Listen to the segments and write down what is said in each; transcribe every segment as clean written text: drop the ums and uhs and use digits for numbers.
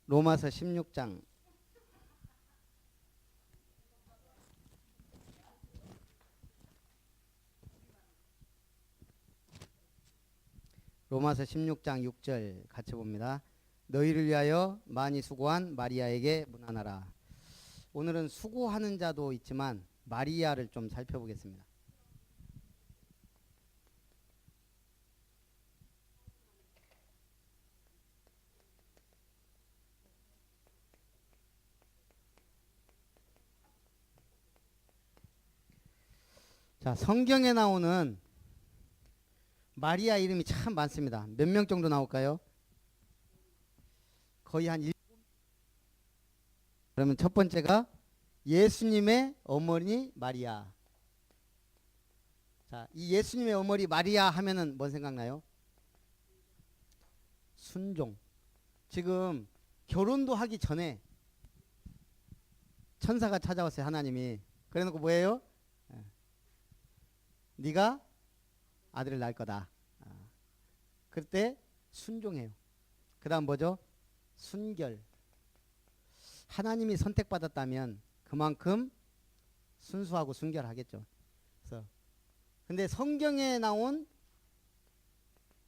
로마서 16장 로마서 16장 6절 같이 봅니다. 너희를 위하여 많이 수고한 마리아에게 문안하라. 오늘은 수고하는 자도 있지만 마리아를 좀 살펴보겠습니다. 자, 성경에 나오는 마리아 이름이 참 많습니다. 몇 명 정도 나올까요? 거의 한 7. 그러면 첫 번째가 예수님의 어머니 마리아. 자, 이 예수님의 어머니 마리아 하면은 뭔 생각나요? 순종. 지금 결혼도 하기 전에 천사가 찾아왔어요. 하나님이. 그래놓고 뭐예요? 네가 아들을 낳을 거다. 그때 순종해요. 그 다음 뭐죠? 순결. 하나님이 선택받았다면 그만큼 순수하고 순결하겠죠. 그래서 근데 성경에 나온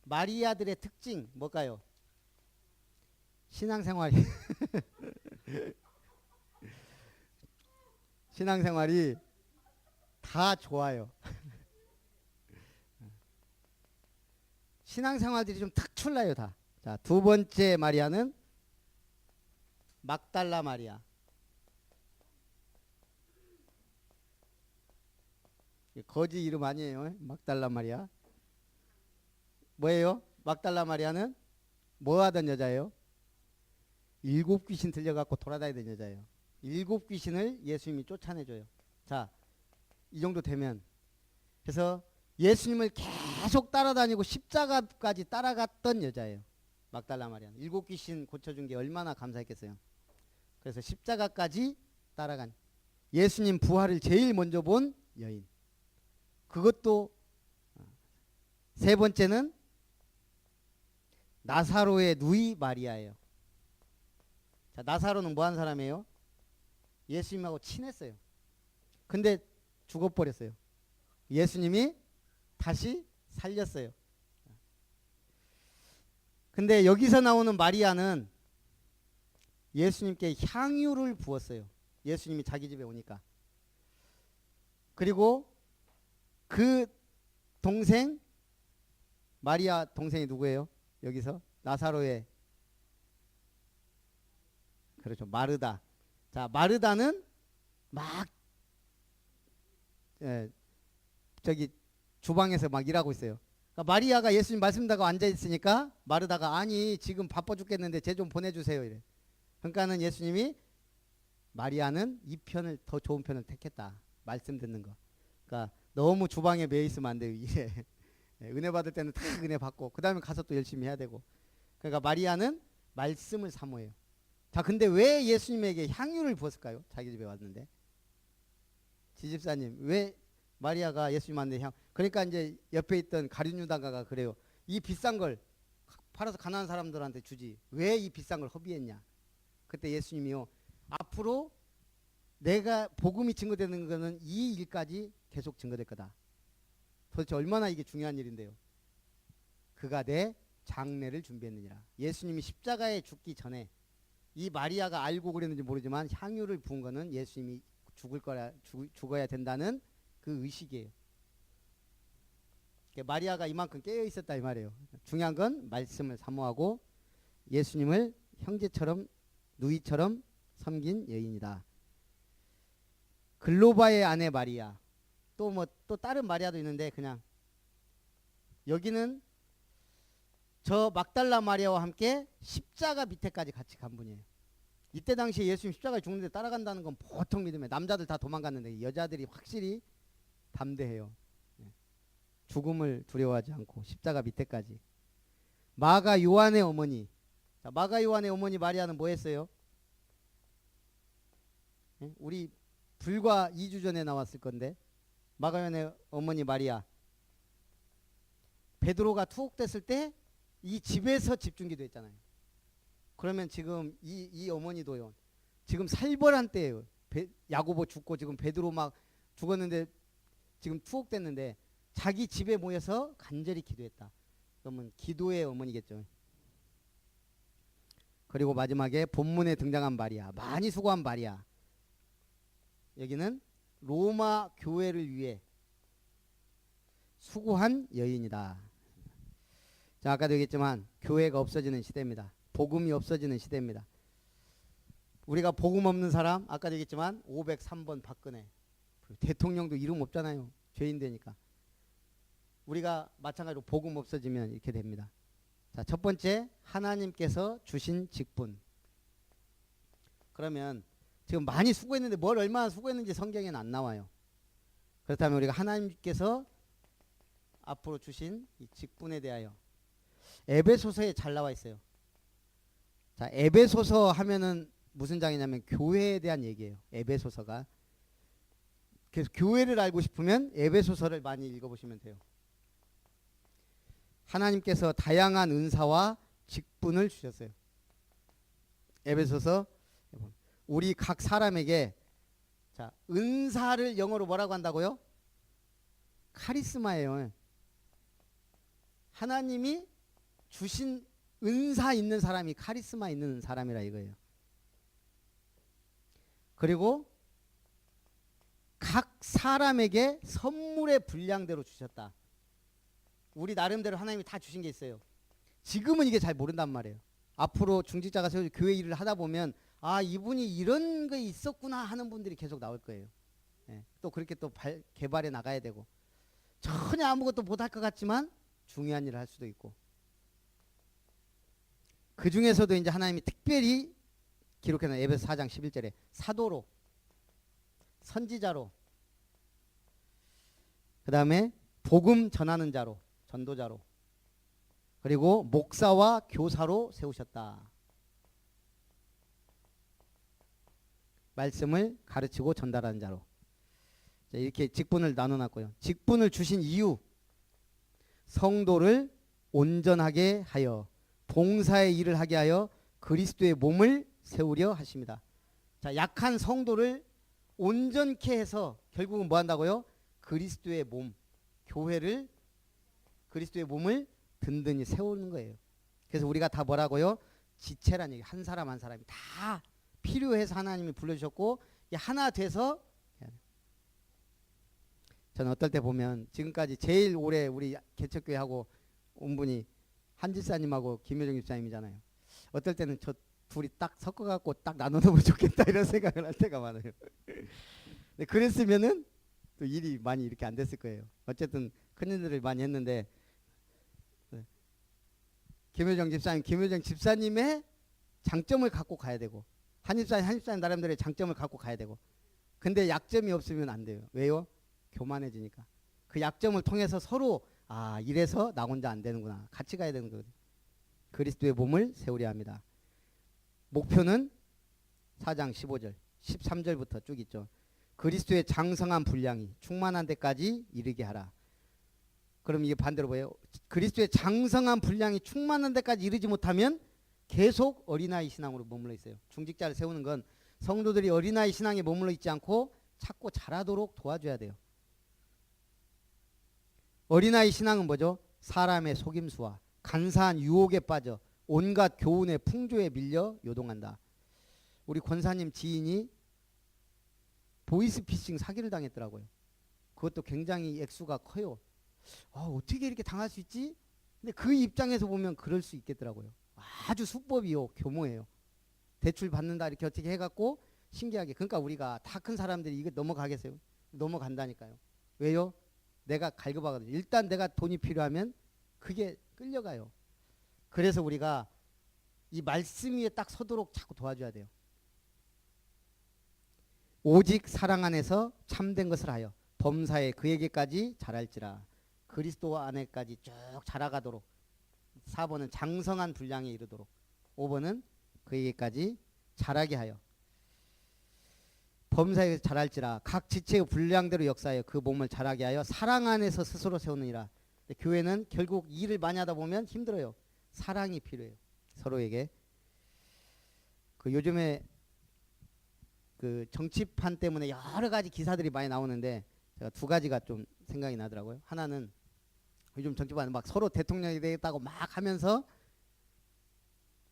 마리아들의 특징 뭘까요? 신앙생활이 신앙생활이 다 좋아요. 신앙생활들이 좀 특출나요 다. 자, 두 번째 마리아는 막달라 마리아. 거지 이름 아니에요. 막달라 마리아. 뭐예요? 막달라 마리아는 뭐 하던 여자예요? 7 귀신 들려갖고 돌아다니던 여자예요. 7 귀신을 예수님이 쫓아내줘요. 자, 이 정도 되면 그래서 예수님을 계속 따라다니고 십자가까지 따라갔던 여자예요. 막달라 마리아는 7 귀신 고쳐준 게 얼마나 감사했겠어요. 그래서 십자가까지 따라간 예수님 부활을 제일 먼저 본 여인. 그것도 세 번째는 나사로의 누이 마리아예요. 자, 나사로는 뭐 한 사람이에요? 예수님하고 친했어요. 근데 죽어버렸어요. 예수님이 다시 살렸어요. 근데 여기서 나오는 마리아는 예수님께 향유를 부었어요. 예수님이 자기 집에 오니까. 그리고 그 동생 마리아 동생이 누구예요? 여기서 나사로의 그렇죠. 마르다. 자, 마르다는 막 저기 주방에서 막 일하고 있어요. 그러니까 마리아가 예수님 말씀 듣고 앉아 있으니까 마르다가 아니 지금 바빠 죽겠는데 쟤 좀 보내주세요 이래. 그러니까는 예수님이 마리아는 이 편을 더 좋은 편을 택했다. 말씀 듣는 거. 그러니까 너무 주방에 매여 있으면 안 돼요. 이게 은혜 받을 때는 다 은혜 받고 그 다음에 가서 또 열심히 해야 되고. 그러니까 마리아는 말씀을 사모해요. 자, 근데 왜 예수님에게 향유를 부었을까요? 자기 집에 왔는데. 지집사님 왜 마리아가 예수님한테 그러니까 이제 옆에 있던 가룟유다가 그래요. 이 비싼 걸 팔아서 가난한 사람들한테 주지. 왜 이 비싼 걸 허비했냐. 그때 예수님이요. 앞으로 내가 복음이 증거되는 거는 이 일까지 계속 증거될 거다. 도대체 얼마나 이게 중요한 일인데요. 그가 내 장례를 준비했느니라. 예수님이 십자가에 죽기 전에 이 마리아가 알고 그랬는지 모르지만 향유를 부은 거는 예수님이 죽어야 된다는 그 의식이에요. 마리아가 이만큼 깨어 있었다 이 말이에요. 중요한 건 말씀을 사모하고 예수님을 형제처럼 누이처럼 섬긴 여인이다. 글로바의 아내 마리아. 또 다른 마리아도 있는데 그냥 여기는 저 막달라 마리아와 함께 십자가 밑에까지 같이 간 분이에요. 이때 당시에 예수님 십자가에 죽는데 따라간다는 건 보통 믿음이에요. 남자들 다 도망갔는데 여자들이 확실히 담대해요. 죽음을 두려워하지 않고 십자가 밑에까지. 마가 요한의 어머니. 자, 마가 요한의 어머니 마리아는 뭐 했어요? 우리 불과 2주 전에 나왔을 건데 마가 요한의 어머니 마리아. 베드로가 투옥됐을 때 이 집에서 집중기도 했잖아요. 그러면 지금 이 어머니도요. 지금 살벌한 때예요. 야고보 죽고 지금 베드로 막 죽었는데 지금 투옥됐는데 자기 집에 모여서 간절히 기도했다. 그러면 기도의 어머니겠죠. 그리고 마지막에 본문에 등장한 마리아, 많이 수고한 마리아. 여기는 로마 교회를 위해 수고한 여인이다. 자, 아까도 얘기했지만 교회가 없어지는 시대입니다. 복음이 없어지는 시대입니다. 우리가 복음 없는 사람, 아까도 얘기했지만 503번 박근혜. 대통령도 이름 없잖아요. 죄인 되니까. 우리가 마찬가지로 복음 없어지면 이렇게 됩니다. 자, 첫 번째, 하나님께서 주신 직분. 그러면 지금 많이 수고했는데 뭘 얼마나 수고했는지 성경에는 안 나와요. 그렇다면 우리가 하나님께서 앞으로 주신 이 직분에 대하여 에베소서에 잘 나와 있어요. 자, 에베소서 하면은 무슨 장이냐면 교회에 대한 얘기예요. 에베소서가. 그래서 교회를 알고 싶으면 에베소서를 많이 읽어보시면 돼요. 하나님께서 다양한 은사와 직분을 주셨어요. 에베소서 우리 각 사람에게 자, 은사를 영어로 뭐라고 한다고요? 카리스마예요. 하나님이 주신 은사 있는 사람이 카리스마 있는 사람이라 이거예요. 그리고 각 사람에게 선물의 분량대로 주셨다. 우리 나름대로 하나님이 다 주신 게 있어요. 지금은 이게 잘 모른단 말이에요. 앞으로 중직자가 세워져 교회 일을 하다 보면 아, 이분이 이런 거 있었구나 하는 분들이 계속 나올 거예요. 예, 또 그렇게 또 개발해 나가야 되고 전혀 아무것도 못할 것 같지만 중요한 일을 할 수도 있고 그 중에서도 이제 하나님이 특별히 기록해놓은 에베소 4장 11절에 사도로 선지자로 그 다음에 복음 전하는 자로 전도자로 그리고 목사와 교사로 세우셨다. 말씀을 가르치고 전달하는 자로 이렇게 직분을 나눠놨고요. 직분을 주신 이유 성도를 온전하게 하여 봉사의 일을 하게 하여 그리스도의 몸을 세우려 하십니다. 자, 약한 성도를 온전케 해서 결국은 뭐 한다고요? 그리스도의 몸, 교회를 그리스도의 몸을 든든히 세우는 거예요. 그래서 우리가 다 뭐라고요? 지체란 얘기. 한 사람 한 사람이 다 필요해서 하나님이 불러주셨고 하나 돼서 저는 어떨 때 보면 지금까지 제일 오래 우리 개척교회하고 온 분이 한지사님하고 김효정 집사님이잖아요. 어떨 때는 저 둘이 딱 섞어갖고 딱 나눠놓으면 좋겠다 이런 생각을 할 때가 많아요. 근데 그랬으면은 또 일이 많이 이렇게 안 됐을 거예요. 어쨌든 큰 일들을 많이 했는데 김효정 집사님의 장점을 갖고 가야 되고 한집사님 나름대로의 장점을 갖고 가야 되고 근데 약점이 없으면 안 돼요. 왜요? 교만해지니까. 그 약점을 통해서 서로 아 이래서 나 혼자 안 되는구나. 같이 가야 되는 거거든요. 그리스도의 몸을 세우려 합니다. 목표는 4장 15절 13절부터 쭉 있죠. 그리스도의 장성한 분량이 충만한 데까지 이르게 하라. 그럼 이게 반대로 뭐예요? 그리스도의 장성한 분량이 충만한 데까지 이르지 못하면 계속 어린아이 신앙으로 머물러 있어요. 중직자를 세우는 건 성도들이 어린아이 신앙에 머물러 있지 않고 찾고 자라도록 도와줘야 돼요. 어린아이 신앙은 뭐죠? 사람의 속임수와 간사한 유혹에 빠져 온갖 교훈의 풍조에 밀려 요동한다. 우리 권사님 지인이 보이스피싱 사기를 당했더라고요. 그것도 굉장히 액수가 커요. 어떻게 이렇게 당할 수 있지? 근데 그 입장에서 보면 그럴 수 있겠더라고요. 아주 수법이요, 교모예요. 대출 받는다 이렇게 어떻게 해갖고 신기하게. 그러니까 우리가 다 큰 사람들이 이거 넘어가겠어요? 넘어간다니까요. 왜요? 내가 갈급하거든요. 일단 내가 돈이 필요하면 그게 끌려가요. 그래서 우리가 이 말씀 위에 딱 서도록 자꾸 도와줘야 돼요. 오직 사랑 안에서 참된 것을 하여 범사에 그에게까지 자랄지라. 그리스도 안에까지 쭉 자라가도록. 4번은 장성한 분량에 이르도록. 5번은 그에게까지 자라게 하여 범사에 자랄지라. 각 지체의 분량대로 역사하여 그 몸을 자라게 하여 사랑 안에서 스스로 세우느니라. 교회는 결국 일을 많이 하다 보면 힘들어요. 사랑이 필요해요. 서로에게. 그 요즘에 그 정치판 때문에 여러 가지 기사들이 많이 나오는데 제가 두 가지가 좀 생각이 나더라고요. 하나는 요즘 정치판 막 서로 대통령이 되겠다고 막 하면서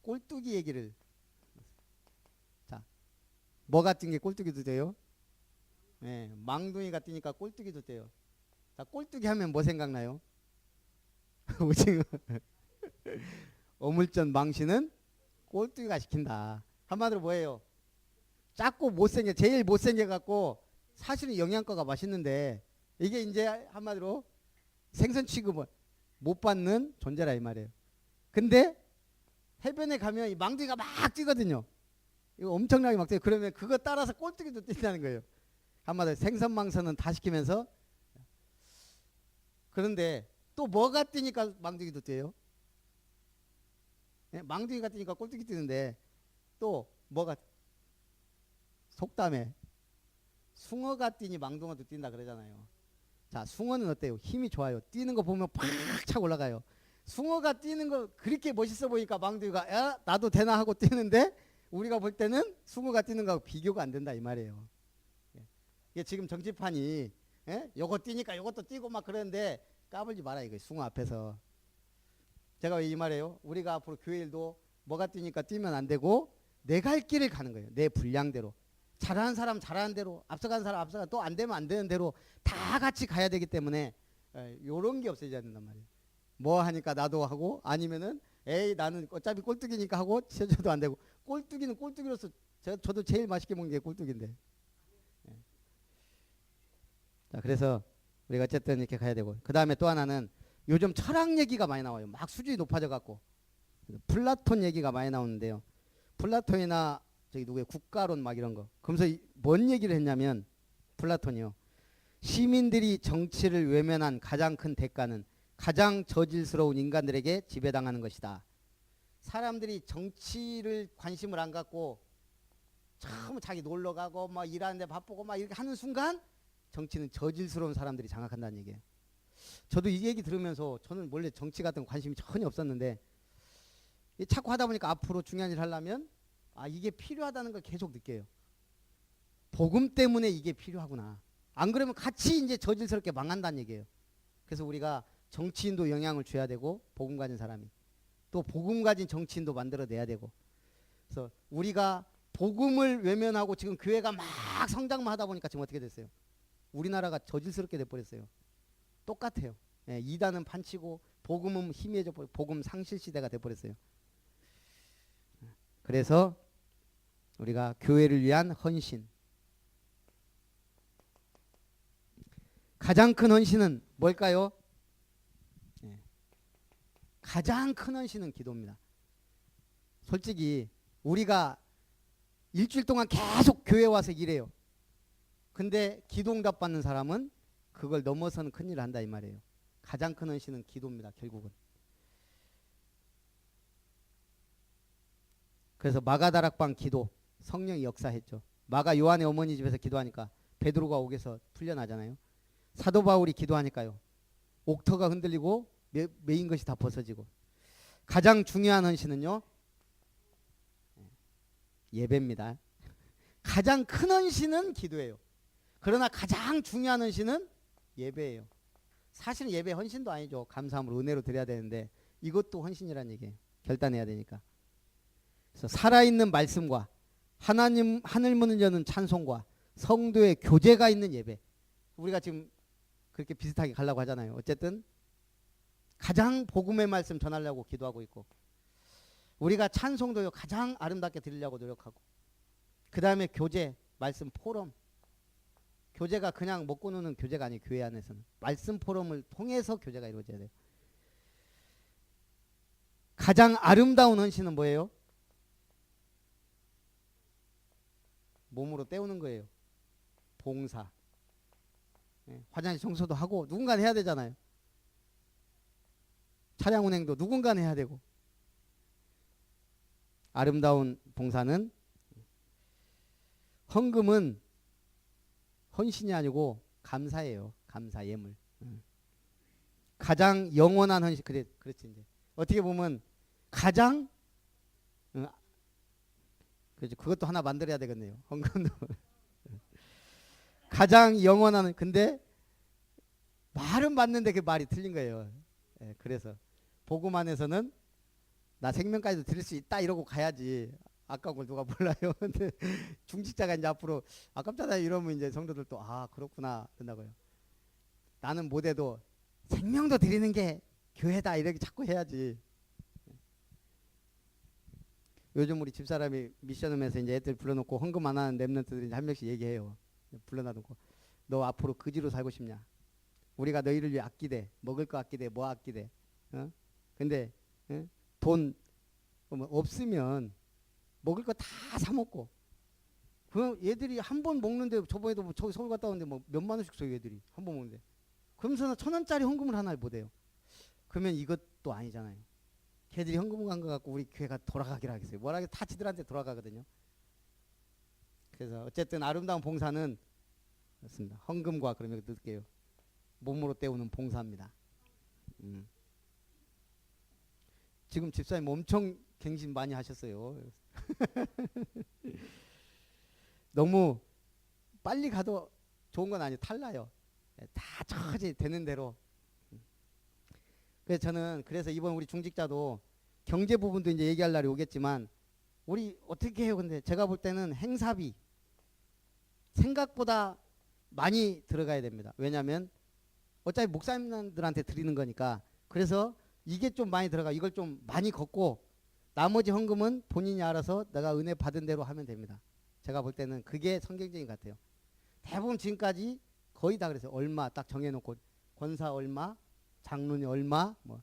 꼴뚜기 얘기를, 자, 뭐가 뛴 게 꼴뚜기도 돼요? 예, 망둥이가 뛰니까 꼴뚜기도 돼요. 자, 꼴뚜기 하면 뭐 생각나요? 오징어. 어물전 망신은 꼴뚜기가 시킨다. 한마디로 뭐예요? 작고 못생겨, 제일 못생겨 갖고 사실은 영양가가 맛있는데 이게 이제 한마디로 생선 취급을 못 받는 존재라 이 말이에요. 근데 해변에 가면 이 망둥이가 막 뛰거든요. 이거 엄청나게 막 뛰어요. 그러면 그거 따라서 꼴뚜기도 뛴다는 거예요. 한마디로 생선망선은 다 시키면서. 그런데 또 뭐가 뛰니까 망둥이도 뛰어요? 예? 망둥이가 뛰니까 꼴뚜기 뛰는데 또 뭐가, 속담에 숭어가 뛰니 망둥어도 뛴다 그러잖아요. 자, 숭어는 어때요? 힘이 좋아요. 뛰는 거 보면 팍 차고 올라가요. 숭어가 뛰는 거 그렇게 멋있어 보니까 망둥이가 야 나도 되나 하고 뛰는데 우리가 볼 때는 숭어가 뛰는 거하고 비교가 안 된다 이 말이에요. 이게 지금 정치판이, 예? 요거 뛰니까 요것도 뛰고 막 그러는데 까불지 마라 이거 숭어 앞에서. 제가 왜 이 말이에요? 우리가 앞으로 교회 일도 뭐가 뛰니까 뛰면 안 되고 내 갈 길을 가는 거예요. 내 분량대로. 잘하는 사람 잘하는 대로, 앞서가는 사람 앞서가, 또 안 되면 안 되는 대로 다 같이 가야 되기 때문에 요런 게 없어져야 된단 말이에요. 뭐 하니까 나도 하고 아니면은 에이 나는 어차피 꼴뚜기니까 하고 쳐줘도 안 되고. 꼴뚜기는 꼴뚜기로서 저도 제일 맛있게 먹는 게 꼴뚜기인데. 예. 자, 그래서 우리가 어쨌든 이렇게 가야 되고, 그 다음에 또 하나는 요즘 철학 얘기가 많이 나와요. 막 수준이 높아져 갖고 플라톤 얘기가 많이 나오는데요. 플라톤이나 저기 누구의 국가론 막 이런 거. 그러면서 뭔 얘기를 했냐면 플라톤이요. 시민들이 정치를 외면한 가장 큰 대가는 가장 저질스러운 인간들에게 지배당하는 것이다. 사람들이 정치를 관심을 안 갖고 참 자기 놀러 가고 막 일하는데 바쁘고 막 이렇게 하는 순간 정치는 저질스러운 사람들이 장악한다는 얘기예요. 저도 이 얘기 들으면서 저는 원래 정치 같은 관심이 전혀 없었는데 자꾸 하다 보니까 앞으로 중요한 일 하려면 아 이게 필요하다는 걸 계속 느껴요. 복음 때문에 이게 필요하구나. 안 그러면 같이 이제 저질스럽게 망한다는 얘기예요. 그래서 우리가 정치인도 영향을 줘야 되고 복음 가진 사람이 또 복음 가진 정치인도 만들어내야 되고. 그래서 우리가 복음을 외면하고 지금 교회가 막 성장만 하다 보니까 지금 어떻게 됐어요? 우리나라가 저질스럽게 돼버렸어요. 똑같아요. 예, 이단은 판치고 복음은 희미해져 버려. 복음 상실 시대가 돼버렸어요. 그래서 우리가 교회를 위한 헌신, 가장 큰 헌신은 뭘까요? 예, 가장 큰 헌신은 기도입니다. 솔직히 우리가 일주일 동안 계속 교회 와서 일해요. 근데 기도 응답 받는 사람은 그걸 넘어서는 큰일을 한다 이 말이에요. 가장 큰 헌신은 기도입니다. 결국은. 그래서 마가다락방 기도 성령이 역사했죠. 마가 요한의 어머니 집에서 기도하니까 베드로가 옥에서 풀려나잖아요. 사도 바울이 기도하니까요. 옥터가 흔들리고 메인 것이 다 벗어지고. 가장 중요한 헌신은요. 예배입니다. 가장 큰 헌신은 기도예요. 그러나 가장 중요한 헌신은 예배예요. 사실은 예배 헌신도 아니죠. 감사함으로 은혜로 드려야 되는데 이것도 헌신이란 얘기예요. 결단해야 되니까. 그래서 살아있는 말씀과 하나님 하늘 문을 여는 찬송과 성도의 교제가 있는 예배. 우리가 지금 그렇게 비슷하게 가려고 하잖아요. 어쨌든 가장 복음의 말씀 전하려고 기도하고 있고 우리가 찬송도요 가장 아름답게 드리려고 노력하고 그 다음에 교제, 말씀 포럼. 교제가 그냥 먹고 노는 교제가 아니에요. 교회 안에서는 말씀 포럼을 통해서 교제가 이루어져야 돼요. 가장 아름다운 헌신은 뭐예요? 몸으로 때우는 거예요. 봉사. 화장실 청소도 하고 누군가는 해야 되잖아요. 차량 운행도 누군가는 해야 되고. 아름다운 봉사는 헌금은 헌신이 아니고 감사예요. 감사 예물. 가장 영원한 헌신. 그렇지 이제. 어떻게 보면 가장 그렇죠. 그것도 하나 만들어야 되겠네요. 헌금도. 가장 영원한, 근데 말은 맞는데 그 말이 틀린 거예요. 예, 그래서 복음 안에서는 나 생명까지도 드릴 수 있다 이러고 가야지. 아까운 걸 누가 몰라요. 근데 중직자가 이제 앞으로 아깝잖아 이러면 이제 성도들도 아 그렇구나 된다고요. 나는 못해도 생명도 드리는 게 교회다 이렇게 자꾸 해야지. 요즘 우리 집사람이 미션홈에서 이제 애들 불러놓고 헌금 안 하는 랩런트들이 한 명씩 얘기해요. 불러놔놓고 너 앞으로 그지로 살고 싶냐? 우리가 너희를 위해 아끼대. 먹을 거 아끼대. 뭐 아끼대. 어? 근데 돈 없으면 먹을 거 다 사 먹고. 그 얘들이 한 번 먹는데 저번에도 뭐 저기 서울 갔다 오는데 뭐 몇만 원씩 써요 얘들이 한 번 먹는데. 그러면서는 1,000원짜리 헌금을 하나를 못 해요. 그러면 이것도 아니잖아요. 걔들이 헌금 간 거 갖고 우리 교회가 돌아가기를 하겠어요. 뭐라 다 지들한테 돌아가거든요. 그래서 어쨌든 아름다운 봉사는 그렇습니다. 헌금과 그러면 넣을게요. 몸으로 때우는 봉사입니다. 지금 집사님 엄청 갱신 많이 하셨어요. 너무 빨리 가도 좋은 건 아니에요. 탈나요. 다 처지 되는 대로. 그래서 저는 그래서 이번 우리 중직자도 경제 부분도 이제 얘기할 날이 오겠지만 우리 어떻게 해요? 근데 제가 볼 때는 행사비 생각보다 많이 들어가야 됩니다. 왜냐하면 어차피 목사님들한테 드리는 거니까. 그래서 이게 좀 많이 들어가. 이걸 좀 많이 걷고 나머지 헌금은 본인이 알아서 내가 은혜 받은 대로 하면 됩니다. 제가 볼 때는 그게 성경적인 것 같아요. 대부분 지금까지 거의 다 그래서 얼마 딱 정해놓고 권사 얼마, 장로니 얼마, 뭐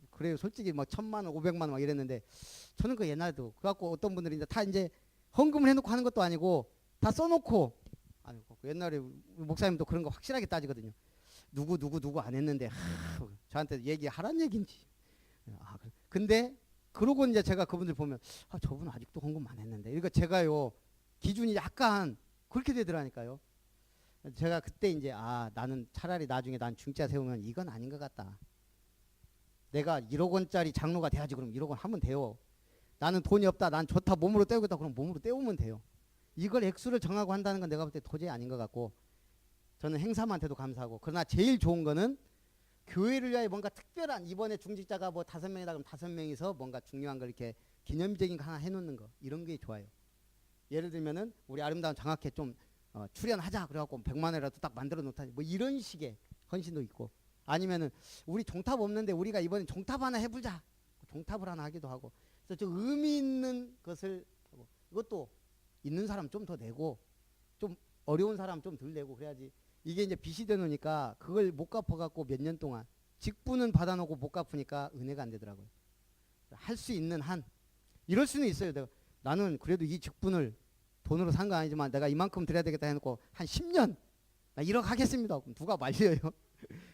그래요. 솔직히 뭐 1,000만 원, 500만 원 막 이랬는데 저는 그 옛날에도 그래갖고 어떤 분들이 이제 다 이제 헌금을 해놓고 하는 것도 아니고 다 써놓고 아니고 옛날에 목사님도 그런 거 확실하게 따지거든요. 누구 안 했는데 저한테 얘기하란 얘긴지. 근데 그러고 이제 제가 그분들 보면 저분 아직도 헌금 안 했는데. 그러니까 제가요 기준이 약간 그렇게 되더라니까요. 제가 그때 이제 나는 차라리 나중에 난 중자 세우면 이건 아닌 것 같다. 내가 1억 원짜리 장로가 돼야지. 그럼 1억 원 하면 돼요. 나는 돈이 없다. 난 좋다. 몸으로 때우겠다. 그럼 몸으로 때우면 돼요. 이걸 액수를 정하고 한다는 건 내가 볼 때 도저히 아닌 것 같고 저는 행사만한테도 감사하고 그러나 제일 좋은 거는 교회를 위하여 뭔가 특별한 이번에 중직자가 뭐 5명이다 그럼 5명이서 뭔가 중요한 걸 이렇게 기념적인 거 하나 해놓는 거 이런 게 좋아요. 예를 들면은 우리 아름다운 장학회 좀 출연하자 그래갖고 100만 원이라도 딱 만들어 놓다 뭐 이런 식의 헌신도 있고 아니면은 우리 종탑 없는데 우리가 이번에 종탑 하나 해보자 종탑을 하나 하기도 하고 그래서 좀 의미 있는 것을 하고 이것도 있는 사람 좀 더 내고 좀 어려운 사람 좀 덜 내고 그래야지 이게 이제 빚이 되놓으니까 그걸 못 갚아갖고 몇 년 동안 직분은 받아놓고 못 갚으니까 은혜가 안 되더라고요. 할 수 있는 한 이럴 수는 있어요. 나는 그래도 이 직분을 돈으로 산 거 아니지만 내가 이만큼 드려야 되겠다 해놓고 한 10년 나 1억 하겠습니다. 그럼 누가 말려요?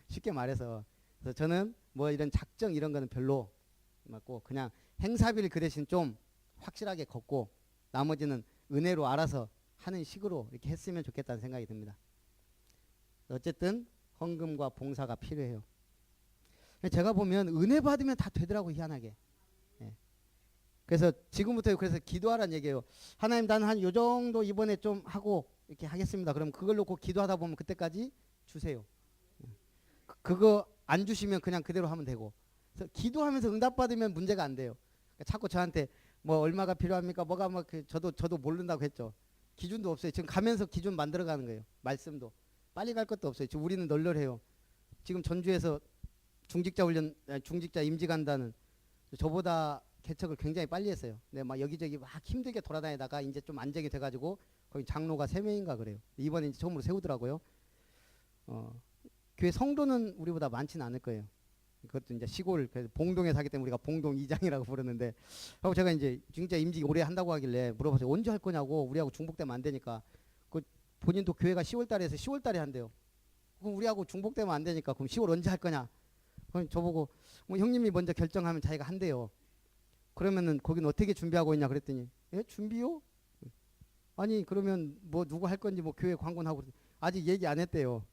쉽게 말해서. 그래서 저는 뭐 이런 작정 이런 거는 별로 맞고 그냥 행사비를 그 대신 좀 확실하게 걷고 나머지는 은혜로 알아서 하는 식으로 이렇게 했으면 좋겠다는 생각이 듭니다. 어쨌든 헌금과 봉사가 필요해요. 제가 보면 은혜 받으면 다 되더라고 희한하게. 예. 그래서 지금부터 그래서 기도하라는 얘기예요. 하나님 나는 한 요 정도 이번에 좀 하고 이렇게 하겠습니다. 그럼 그걸 놓고 기도하다 보면 그때까지 주세요. 그거 안 주시면 그냥 그대로 하면 되고. 그래서 기도하면서 응답 받으면 문제가 안 돼요. 그러니까 자꾸 저한테 뭐 얼마가 필요합니까? 뭐가 뭐 저도 모른다고 했죠. 기준도 없어요. 지금 가면서 기준 만들어가는 거예요. 말씀도 빨리 갈 것도 없어요. 지금 우리는 널널해요. 지금 전주에서 중직자 임지 간다는 저보다 개척을 굉장히 빨리 했어요. 근데 막 여기저기 막 힘들게 돌아다니다가 이제 좀 안정이 돼가지고 거기 장로가 3명인가 그래요. 이번에 이제 처음으로 세우더라고요. 교회 성도는 우리보다 많지는 않을 거예요. 그것도 이제 시골 그래서 봉동에 사기 때문에 우리가 봉동 이장이라고 부르는데 하고 제가 이제 진짜 임직 오래 한다고 하길래 물어봤어요. 언제 할 거냐고. 우리하고 중복되면 안 되니까. 그 본인도 교회가 10월달에 해서 10월달에 한대요. 그럼 우리하고 중복되면 안 되니까 그럼 10월 언제 할 거냐. 그럼 저보고 뭐 형님이 먼저 결정하면 자기가 한대요. 그러면은 거기는 어떻게 준비하고 있냐 그랬더니 예 준비요? 아니 그러면 뭐 누구 할 건지 뭐 교회 광고하고 아직 얘기 안 했대요.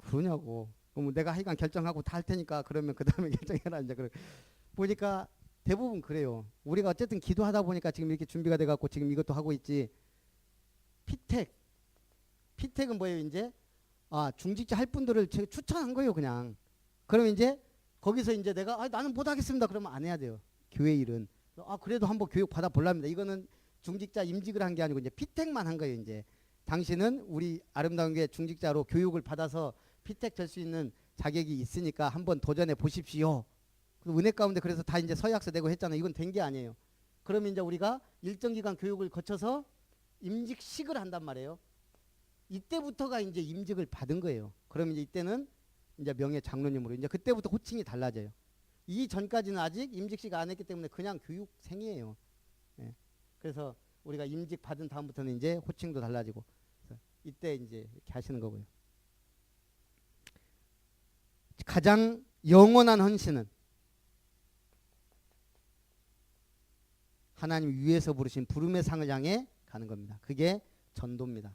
그러냐고. 그럼 내가 하여간 결정하고 다 할 테니까 그러면 그 다음에 결정해라 이제 보니까 대부분 그래요. 우리가 어쨌든 기도하다 보니까 지금 이렇게 준비가 돼 갖고 지금 이것도 하고 있지. 피택은 뭐예요? 이제 중직자 할 분들을 제가 추천한 거예요, 그냥. 그럼 이제 거기서 이제 내가 나는 못 하겠습니다. 그러면 안 해야 돼요. 교회 일은. 그래도 한번 교육 받아 볼랍니다. 이거는 중직자 임직을 한 게 아니고 이제 피택만 한 거예요, 이제. 당신은 우리 아름다운 게 중직자로 교육을 받아서 피택 될 수 있는 자격이 있으니까 한번 도전해 보십시오. 은혜 가운데 그래서 다 이제 서약서 내고 했잖아요. 이건 된 게 아니에요. 그러면 이제 우리가 일정 기간 교육을 거쳐서 임직식을 한단 말이에요. 이때부터가 이제 임직을 받은 거예요. 그러면 이제 이때는 이제 명예 장로님으로 이제 그때부터 호칭이 달라져요. 이 전까지는 아직 임직식 안 했기 때문에 그냥 교육생이에요. 예. 그래서 우리가 임직 받은 다음부터는 이제 호칭도 달라지고 이때 이제 이렇게 하시는 거고요. 가장 영원한 헌신은 하나님 위에서 부르신 부름의 상을 향해 가는 겁니다. 그게 전도입니다.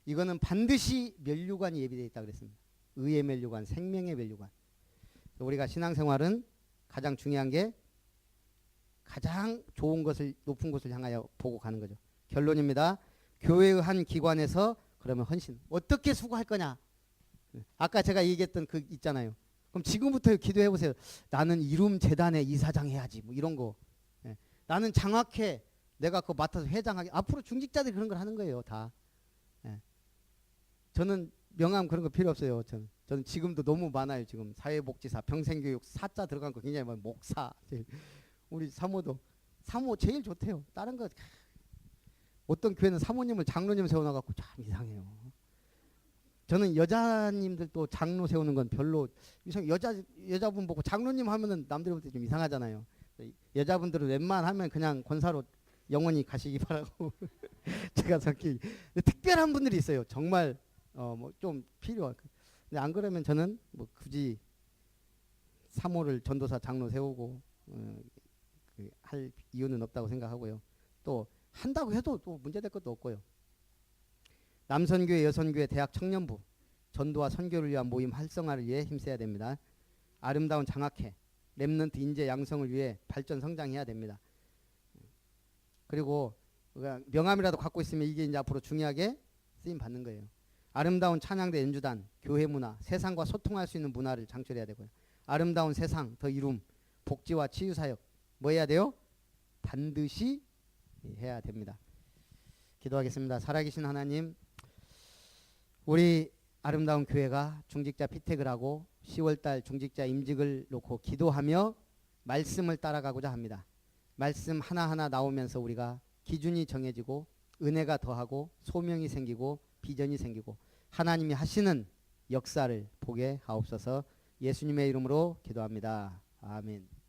이거는 반드시 면류관이 예비되어 있다고 그랬습니다. 의의 면류관, 생명의 면류관. 우리가 신앙생활은 가장 중요한 게 가장 좋은 것을 높은 곳을 향하여 보고 가는 거죠. 결론입니다. 교회의 한 기관에서 그러면 헌신 어떻게 수고할 거냐. 아까 제가 얘기했던 그 있잖아요. 그럼 지금부터 기도해 보세요. 나는 이룸 재단의 이사장 해야지. 뭐 이런 거. 예. 나는 장학회 내가 그거 맡아서 회장하게. 앞으로 중직자들이 그런 걸 하는 거예요. 다. 예. 저는 명함 그런 거 필요 없어요. 저는 지금도 너무 많아요. 지금 사회복지사, 평생교육, 사자 들어간 거 굉장히 많아요. 목사. 우리 사모도 사모 제일 좋대요. 다른 거 어떤 교회는 사모님을 장로님 세워놔갖고 참 이상해요. 저는 여자님들도 장로 세우는 건 별로 이상. 여자분 보고 장로님 하면은 남들 볼 때 좀 이상하잖아요. 여자분들은 웬만하면 그냥 권사로 영원히 가시기 바라고. 제가 성격이 특별한 분들이 있어요. 정말 뭐 좀 필요한. 근데 안 그러면 저는 뭐 굳이 사모를 전도사 장로 세우고 할 이유는 없다고 생각하고요. 또 한다고 해도 또 문제될 것도 없고요. 남선교회, 여선교회, 대학 청년부 전도와 선교를 위한 모임 활성화를 위해 힘써야 됩니다. 아름다운 장학회, 렘넌트 인재 양성을 위해 발전 성장해야 됩니다. 그리고 명함이라도 갖고 있으면 이게 이제 앞으로 중요하게 쓰임 받는 거예요. 아름다운 찬양대 연주단, 교회 문화, 세상과 소통할 수 있는 문화를 창출해야 되고요. 아름다운 세상, 더 이룸, 복지와 치유 사역 뭐 해야 돼요? 반드시 해야 됩니다. 기도하겠습니다. 살아계신 하나님, 우리 아름다운 교회가 중직자 피택을 하고 10월달 중직자 임직을 놓고 기도하며 말씀을 따라가고자 합니다. 말씀 하나하나 나오면서 우리가 기준이 정해지고 은혜가 더하고 소명이 생기고 비전이 생기고 하나님이 하시는 역사를 보게 하옵소서. 예수님의 이름으로 기도합니다. 아멘.